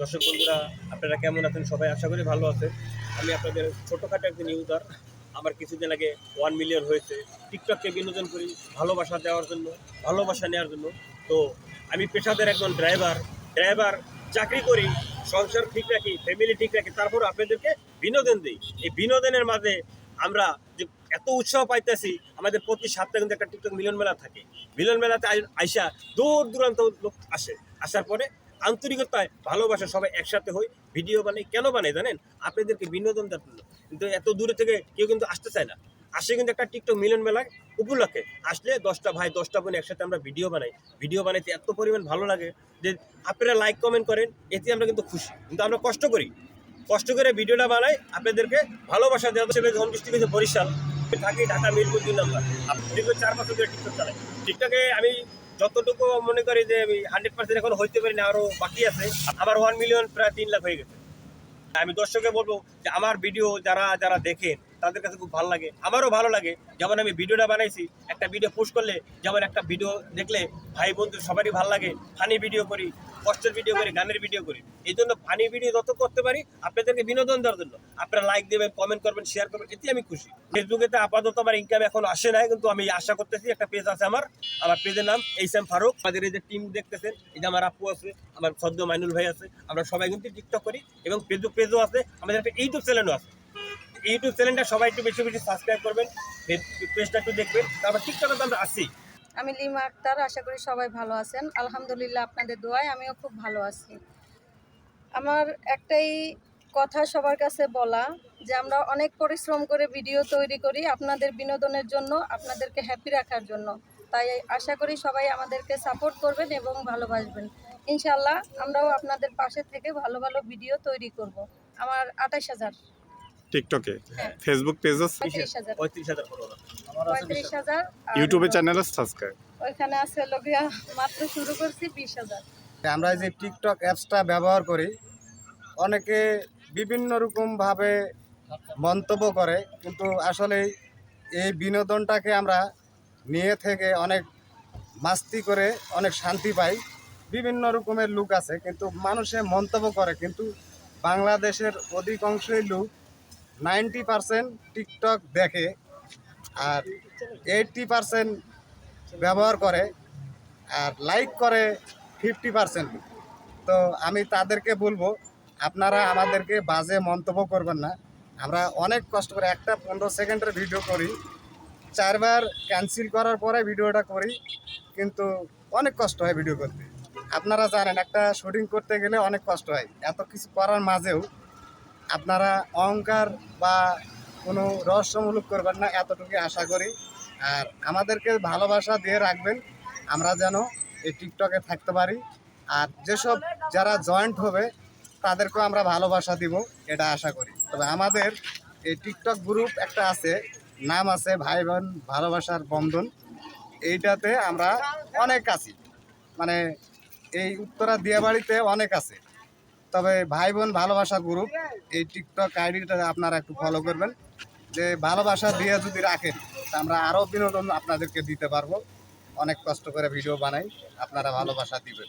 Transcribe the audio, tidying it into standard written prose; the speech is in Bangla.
দর্শক বন্ধুরা, আপনারা কেমন আছেন? সবাই আশা করি ভালো আছে। আমি আপনাদের ছোটোখাটো একজন ইউজার। আমার কিছুদিন আগে 1 মিলিয়ন হয়েছে। টিকটককে বিনোদন করি ভালোবাসা দেওয়ার জন্য, ভালোবাসা নেওয়ার জন্য। তো আমি পেশাদার একজন ড্রাইভার চাকরি করি, সংসার ঠিক রাখি, ফ্যামিলি ঠিক রাখি, তারপর আপনাদেরকে বিনোদন দিই। এই বিনোদনের মাঝে আমরা যে এত উৎসাহ পাইতেছি, আমাদের প্রতি সপ্তাহে কিন্তু একটা টিকটক মিলন মেলা থাকে। মিলন মেলাতে আইসা দূর দূরান্ত লোক আসার পরে আন্তরিকতায় ভালোবাসা সবাই একসাথে হই, ভিডিও বানাই। কেন বানাই জানেন? আপনাদেরকে বিনোদন দেওয়ার জন্য। কিন্তু এত দূরে থেকে কেউ কিন্তু আসতে চায় না, আসে কিন্তু একটা টিকটক মিলন মেলায় উপলক্ষে। আসলে 10টা ভাই 10টা বোন একসাথে আমরা ভিডিও বানাই। ভিডিও বানাইতে এত পরিমাণ ভালো লাগে যে আপনারা লাইক কমেন্ট করেন, এতে আমরা কিন্তু খুশি। কিন্তু আমরা কষ্ট করে ভিডিওটা বানাই আপনাদেরকে ভালোবাসা দেওয়া। হোম ডিস্ট্রিক্ট হচ্ছে বরিশাল, থাকি ঢাকা মিরপুর 2 নম্বর। দীর্ঘ 4 বছর ধরে টিকটক চালাই। টিকটকে আমি যতটুকু মনে করি যে আমি 100% এখন হইতে পারি না, আরও বাকি আছে। আমার 1 মিলিয়ন প্রায় 3 লাখ হয়ে গেছে। আমি দর্শককে বলবো যে আমার ভিডিও যারা দেখেন তাদের কাছে খুব ভালো লাগে, আমারও ভালো লাগে। যেমন আমি ভিডিওটা বানাইছি, একটা ভিডিও পোস্ট করলে, যেমন একটা ভিডিও দেখলে ভাই বন্ধু সবারই ভালো লাগে। ফানি ভিডিও করি, কষ্টের ভিডিও করি, গানের ভিডিও করি। এই জন্য ফানি ভিডিও যত করতে পারি আপনাদেরকে বিনোদন দেওয়ার জন্য। আপনারা লাইক দেবেন, কমেন্ট করবেন, শেয়ার করবেন, এতে আমি খুশি। ফেসবুকে তো আপাতত আমার ইনকাম এখন আসে নাই, কিন্তু আমি আশা করতেছি। একটা পেজ আছে আমার পেজের নাম এইচ এম ফারুক। আমাদের এই যে টিম দেখতেছেন, এই যে আমার আপু আছে, আমার সদ্য মাইনুল ভাই আছে, আমরা সবাই কিন্তু টিকটক করি এবং ফেসবুক পেজও আছে। আমাদের একটা ইউটিউব চ্যানেলও আছে। ইউটিউব চ্যানেলটা সবাই একটু বেশি বেশি সাবস্ক্রাইব করবেন, পেজটা একটু দেখবেন। তারপর টিকটকে তো আমরা আসি। আমি লিমা আক্তার, আশা করি সবাই ভালো আছেন। আলহামদুলিল্লাহ, আপনাদের দোয়ায় আমিও খুব ভালো আছি। আমার একটাই কথা সবার কাছে বলা, যে আমরা অনেক পরিশ্রম করে ভিডিও তৈরি করি আপনাদের বিনোদনের জন্য, আপনাদেরকে হ্যাপি রাখার জন্য। তাই আশা করি সবাই আমাদেরকে সাপোর্ট করবেন এবং ভালোবাসবেন। ইনশাল্লাহ আমরাও আপনাদের পাশে থেকে ভালো ভালো ভিডিও তৈরি করব। আমার 28,000 টিকটকে, হ্যাঁ। ফেসবুক পেজ, 35,000 35,000 ফলোয়ার, 35,000 আর ইউটিউবে চ্যানেল সাবস্ক্রাইব। ওইখানে আছে লোকিয়া, মাত্র শুরু করছি 20,000। আমরা যে টিকটক অ্যাপসটা ব্যবহার করি, অনেকে বিভিন্ন রকমভাবে মন্তব্য করে, কিন্তু আসলে এই বিনোদনটাকে আমরা নিয়ে থেকে অনেক মাস্তি করে অনেক শান্তি পাই। বিভিন্ন রকমের লোক আছে, কিন্তু মানুষে মন্তব্য করে, কিন্তু বাংলাদেশের অধিকাংশই লোক 90% টিকটক দেখে আর 80% ব্যবহার করে আর লাইক করে 50%। তো আমি তাদেরকে বলবো, আপনারা আমাদেরকে বাজে মন্তব্য করবেন না। আমরা অনেক কষ্ট করে একটা 15 সেকেন্ডের ভিডিও করি, 4বার ক্যান্সেল করার পরে ভিডিওটা করি, কিন্তু অনেক কষ্ট হয় ভিডিও করতে। আপনারা জানেন, একটা শুটিং করতে গেলে অনেক কষ্ট হয়। এত কিছু করার মাঝেও আপনারা অহংকার বা কোনো রহস্যমূলক করবেন না, এতটুকু আশা করি। আর আমাদেরকে ভালোবাসা দিয়ে রাখবেন, আমরা যেন এই টিকটকে থাকতে পারি। আর যেসব যারা জয়েন্ট হবে তাদেরকেও আমরা ভালোবাসা দিব, এটা আশা করি। তবে আমাদের এই টিকটক গ্রুপ একটা আছে, নাম আছে ভাই বোন ভালোবাসার বন্ধন। এইটাতে আমরা অনেক আছি, মানে এই উত্তরা দিয়াবাড়িতে অনেক আছে। তবে ভাই বোন ভালোবাসা গ্রুপ, এই টিকটক আইডিটা আপনারা একটু ফলো করবেন। যে ভালোবাসা দিয়ে যদি রাখেন, তা আমরা আরও বিনোদন আপনাদেরকে দিতে পারবো। অনেক কষ্ট করে ভিডিও বানাই, আপনারা ভালোবাসা দিবেন।